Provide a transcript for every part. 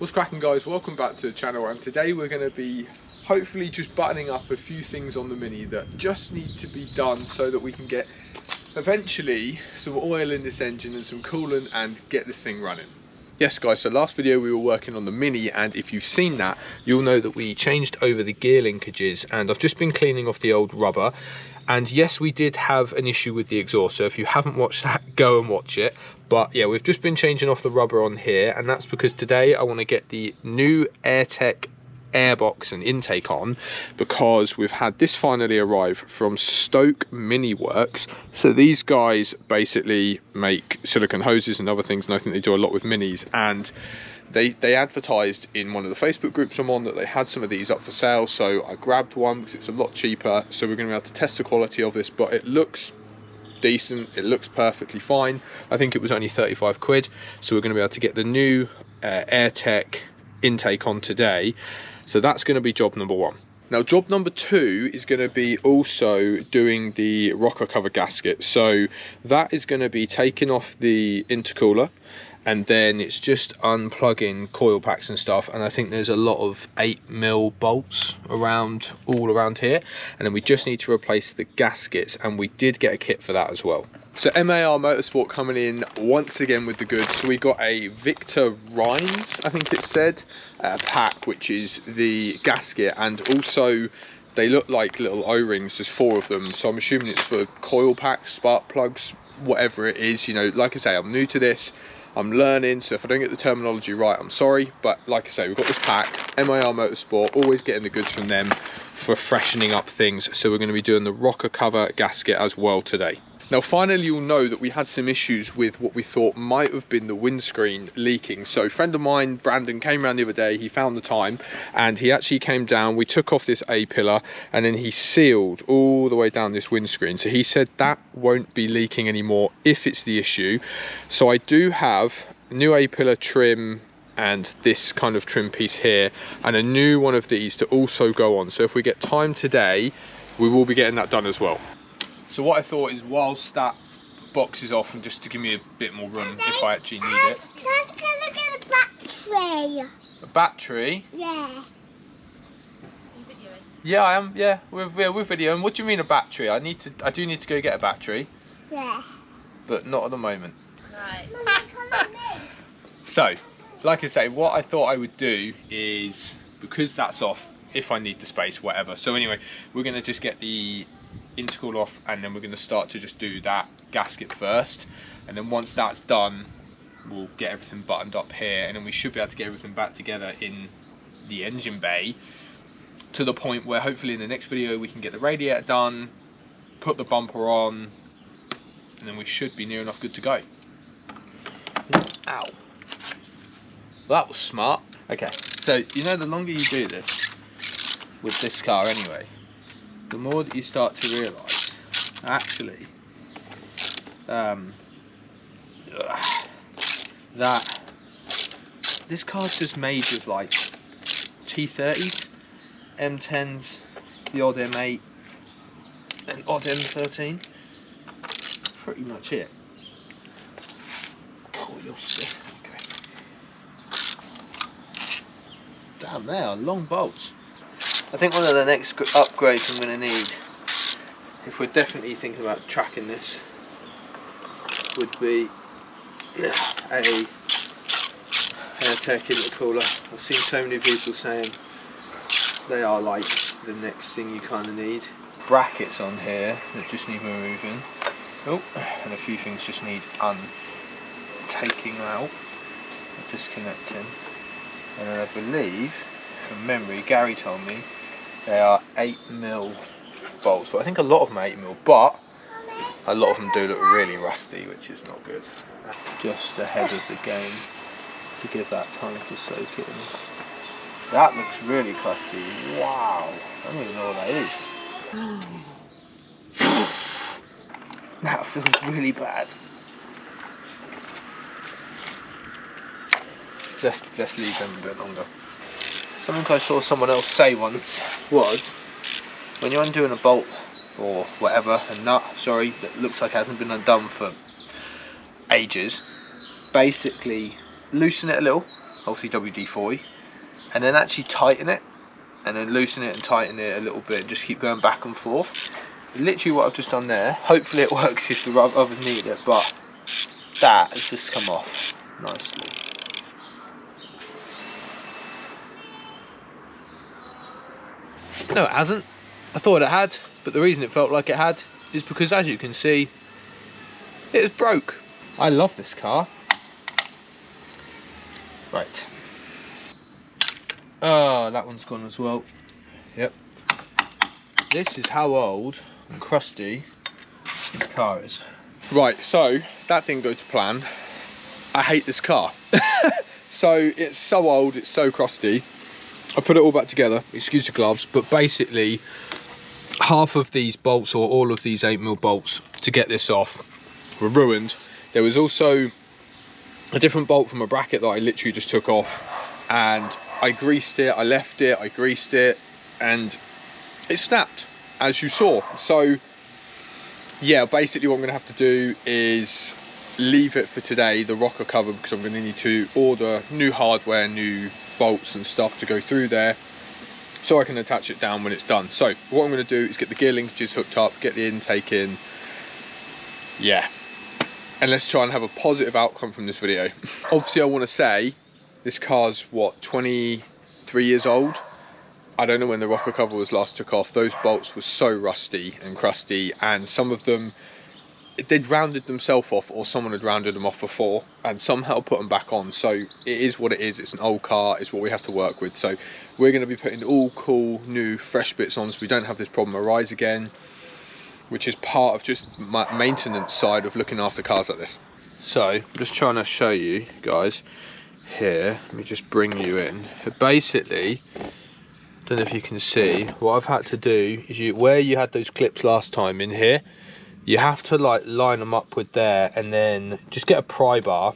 What's cracking, guys? Welcome back to the channel, and today we're going to be hopefully just buttoning up a few things on the Mini that just need to be done so that we can get eventually some oil in this engine and some coolant and get this thing running. Yes guys, so last video we were working on the Mini, and if you've seen that you'll know that we changed over the gear linkages, and I've just been cleaning off the old rubber. And yes, we did have an issue with the exhaust, so if you haven't watched that, go and watch it. But yeah, we've just been changing off the rubber on here, and that's because today I want to get the new Airtec airbox and intake on, because we've had this finally arrive from Stoke Mini Works. So these guys basically make silicone hoses and other things, and I think they do a lot with minis, and they advertised in one of the Facebook groups I'm on that they had some of these up for sale, so I grabbed one because it's a lot cheaper. So we're going to be able to test the quality of this, but it looks decent, it looks perfectly fine. I think it was only 35 quid, so we're going to be able to get the new Airtec intake on today. So that's going to be job number one. Now job number two is going to be also doing the rocker cover gasket. So that is going to be taking off the intercooler, and then it's just unplugging coil packs and stuff. And I think there's a lot of 8mm bolts all around here, and then we just need to replace the gaskets, and we did get a kit for that as well. So MAR Motorsport coming in once again with the goods. So we got a Victor Rhines, I think it said, pack, which is the gasket, and also they look like little O-rings. There's 4 of them, so I'm assuming it's for coil packs, spark plugs, whatever it is. You know, like I say, I'm new to this, I'm learning, so if I don't get the terminology right, I'm sorry. But like I say, we've got this pack, MAR Motorsport, always getting the goods from them for freshening up things. So we're going to be doing the rocker cover gasket as well today. Now finally you'll know that we had some issues with what we thought might have been the windscreen leaking. So a friend of mine, Brandon, came around the other day, he found the time, and he actually came down, we took off this A-pillar, and then he sealed all the way down this windscreen. So he said that won't be leaking anymore if it's the issue. So I do have new A-pillar trim and this kind of trim piece here, and a new one of these to also go on. So if we get time today, we will be getting that done as well. So what I thought is, whilst that box is off, and just to give me a bit more room if I actually need it. Dad's gonna get a battery. A battery? Yeah. Are you videoing? Yeah, I am. Yeah, we're videoing. What do you mean a battery? I do need to go get a battery. Yeah. But not at the moment. Right. Mummy, come in. So, like I say, what I thought I would do is, because that's off, if I need the space, whatever. So anyway, we're gonna just get the intercooler off, and then we're going to start to just do that gasket first, and then once that's done we'll get everything buttoned up here, and then we should be able to get everything back together in the engine bay to the point where hopefully in the next video we can get the radiator done, put the bumper on, and then we should be near enough good to go. Ow, that was smart. Okay, so you know, the longer you do this with this car anyway, the more that you start to realise, actually, that this car's just made with like T30s, M10s, the odd M8, and odd M13. Pretty much it. Oh, you're sick. Okay. Damn, they are long bolts. I think one of the next upgrades I'm going to need, if we're definitely thinking about tracking this, would be a Airtec intercooler. I've seen so many people saying they are like the next thing you kind of need. Brackets on here that just need removing. Oh, and a few things just need taking out, disconnecting. And then I believe, from memory, Gary told me, they are 8mm bolts, but I think a lot of them are 8mm, but a lot of them do look really rusty, which is not good. Just ahead of the game to give that time to soak it in. That looks really crusty. Wow, I don't even know what that is. That feels really bad. Let's leave them a bit longer. Something I saw someone else say once was, when you're undoing a bolt or whatever, a nut, sorry, that looks like it hasn't been undone for ages, basically loosen it a little, obviously WD-40, and then actually tighten it, and then loosen it and tighten it a little bit, just keep going back and forth. Literally what I've just done there. Hopefully it works if the others need it, but that has just come off nicely. No, it hasn't. I thought it had, but the reason it felt like it had is because, as you can see, it is broke. I love this car. Right. Oh, that one's gone as well. Yep. This is how old and crusty this car is. Right, so that didn't go to plan. I hate this car. So it's so old, it's so crusty. I put it all back together, excuse the gloves, but basically half of these bolts, or all of these 8mm bolts to get this off, were ruined. There was also a different bolt from a bracket that I literally just took off, and I greased it, I left it, I greased it, and it snapped, as you saw. So yeah, basically what I'm gonna have to do is leave it for today, the rocker cover, because I'm gonna need to order new hardware, new bolts and stuff to go through there, so I can attach it down when it's done. So what I'm going to do is get the gear linkages hooked up, get the intake in, yeah, and let's try and have a positive outcome from this video. Obviously I want to say this car's what, 23 years old. I don't know when the rocker cover was last took off. Those bolts were so rusty and crusty, and some of them, they'd rounded themselves off, or someone had rounded them off before and somehow put them back on. So it is what it is. It's an old car, it's what we have to work with. So we're going to be putting all cool new fresh bits on, so we don't have this problem arise again, which is part of just my maintenance side of looking after cars like this. So I'm just trying to show you guys here, let me just bring you in. But basically, don't know if you can see, what I've had to do is, where you had those clips last time in here, you have to like line them up with there, and then just get a pry bar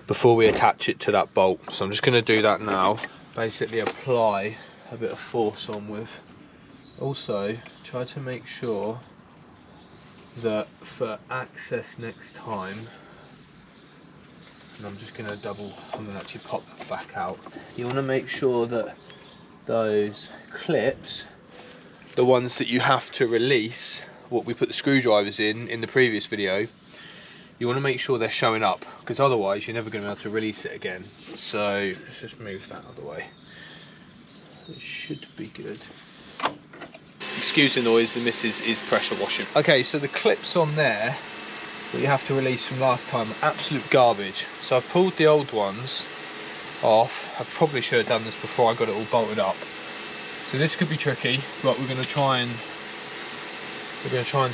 before we attach it to that bolt. So I'm just going to do that now. Basically apply a bit of force on with. Also try to make sure that for access next time, and I'm just going to I'm going to actually pop that back out. You want to make sure that those clips, the ones that you have to release, what we put the screwdrivers in the previous video, you want to make sure they're showing up, because otherwise you're never going to be able to release it again. So let's just move that out of the way. It should be good. Excuse the noise, the missus is pressure washing. Okay, so the clips on there that you have to release from last time are absolute garbage. So I've pulled the old ones off. I probably should have done this before I got it all bolted up. So this could be tricky, but we're going to try and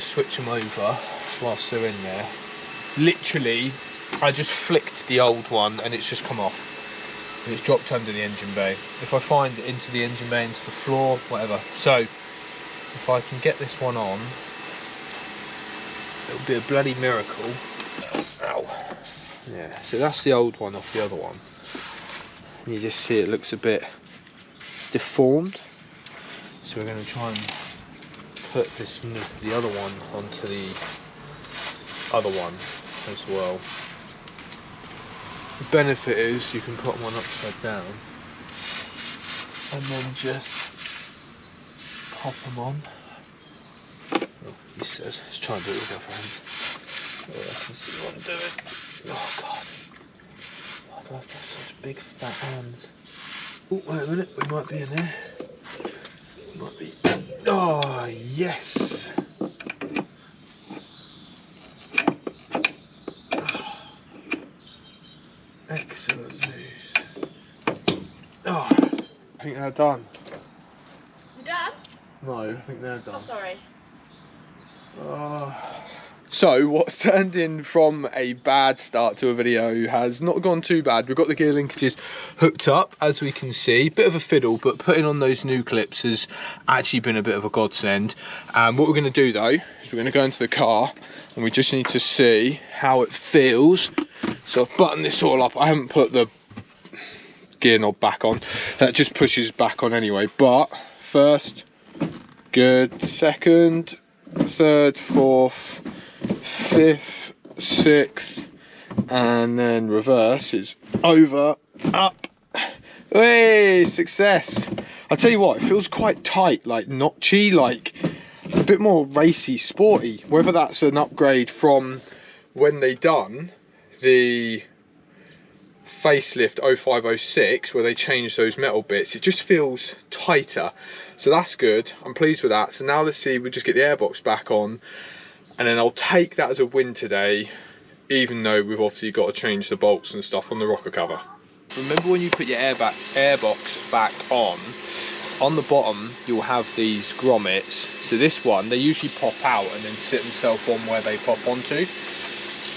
switch them over whilst they're in there. Literally, I just flicked the old one and it's just come off. And it's dropped under the engine bay. If I find it into the engine bay, into the floor, whatever. So, if I can get this one on, it'll be a bloody miracle. Ow. Yeah, so that's the old one off the other one. You just see it looks a bit deformed. So we're going to try and put the other one onto the other one as well. The benefit is you can put one upside down and then just pop them on. Oh, he says, let's try and do it with the other hand. Oh, I can see what I'm doing. Oh god. Why do I have such big fat hands? Oh, wait a minute, we might be in there. Might be. Oh, yes. Oh, excellent news. Oh, I think they're done. You done? No, I think they're done. Oh, sorry. So what's turned in from a bad start to a video has not gone too bad. We've got the gear linkages hooked up, as we can see. Bit of a fiddle, but putting on those new clips has actually been a bit of a godsend. What we're going to do though is we're going to go into the car and we just need to see how it feels. So I've buttoned this all up. I haven't put the gear knob back on. That just pushes back on anyway. But first, good. Second, third, fourth, fifth, sixth, and then reverse is over, up. Hey, success. I'll tell you what, it feels quite tight, like notchy, like a bit more racy, sporty. Whether that's an upgrade from when they done the facelift 0506 where they changed those metal bits, it just feels tighter, so that's good. I'm pleased with that. So now let's see, we'll just get the airbox back on, and then I'll take that as a win today, even though we've obviously got to change the bolts and stuff on the rocker cover. Remember when you put your airbox back on the bottom you'll have these grommets. So this one, they usually pop out and then sit themselves on where they pop onto.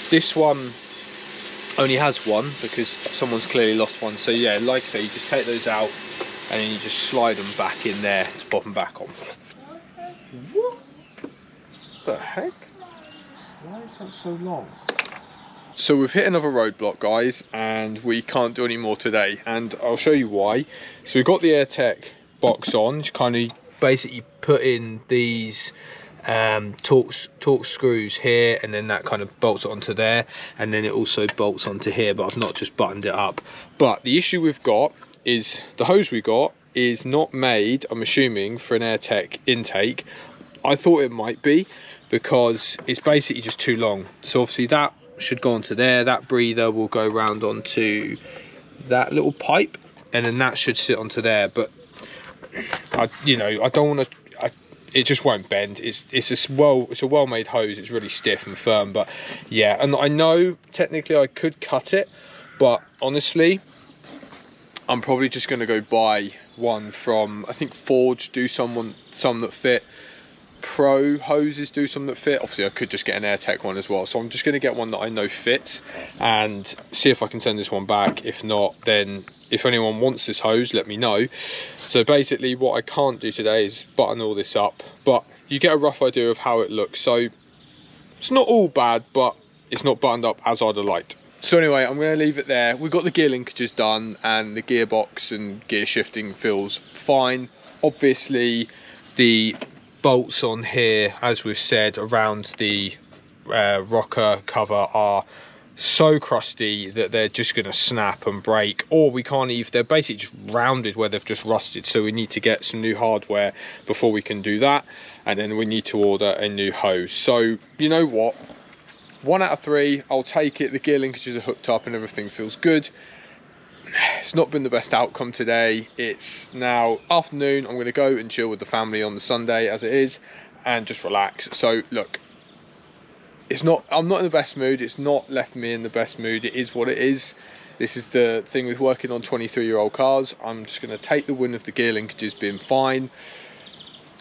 This one only has one because someone's clearly lost one. So yeah, like I say, you just take those out and then you just slide them back in there to pop them back on. What the heck? Why is that so long? So we've hit another roadblock, guys, and we can't do any more today, and I'll show you why. So we've got the Airtec box on, just kind of basically put in these Torx screws here, and then that kind of bolts onto there, and then it also bolts onto here, but I've not just buttoned it up. But the issue we've got is the hose we got is not made, I'm assuming, for an Airtec intake. I thought it might be, because it's basically just too long. So obviously that should go onto there, that breather will go round onto that little pipe, and then that should sit onto there. But I don't want to, it just won't bend. It's a well-made hose, it's really stiff and firm. But yeah, and I know technically I could cut it, but honestly I'm probably just going to go buy one from, I think Forge do some that fit, Pro hoses do some that fit. Obviously I could just get an Airtec one as well, so I'm just going to get one that I know fits and see if I can send this one back. If not, then if anyone wants this hose, let me know. So basically what I can't do today is button all this up, but you get a rough idea of how it looks. So it's not all bad, but it's not buttoned up as I'd have liked. So anyway, I'm going to leave it there. We've got the gear linkages done and the gearbox and gear shifting feels fine. Obviously the bolts on here, as we've said, around the rocker cover are so crusty that they're just going to snap and break, or we can't even, they're basically just rounded where they've just rusted, so we need to get some new hardware before we can do that, and then we need to order a new hose. So you know what, 1 out of 3, I'll take it. The gear linkages are hooked up and everything feels good. It's not been the best outcome today. It's now afternoon. I'm going to go and chill with the family on the Sunday as it is and just relax. So look, I'm not in the best mood. It's not left me in the best mood. It is what it is. This is the thing with working on 23-year-old cars. I'm just going to take the win of the gear linkages being fine,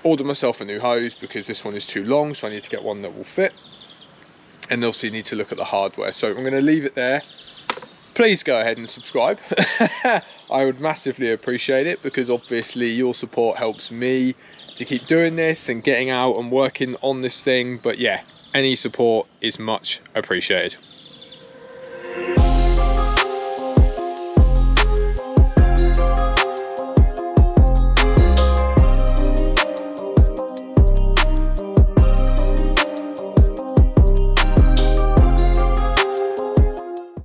order myself a new hose because this one is too long, so I need to get one that will fit, and obviously need to look at the hardware. So I'm going to leave it there. Please go ahead and subscribe. I would massively appreciate it, because obviously your support helps me to keep doing this and getting out and working on this thing. But yeah, any support is much appreciated.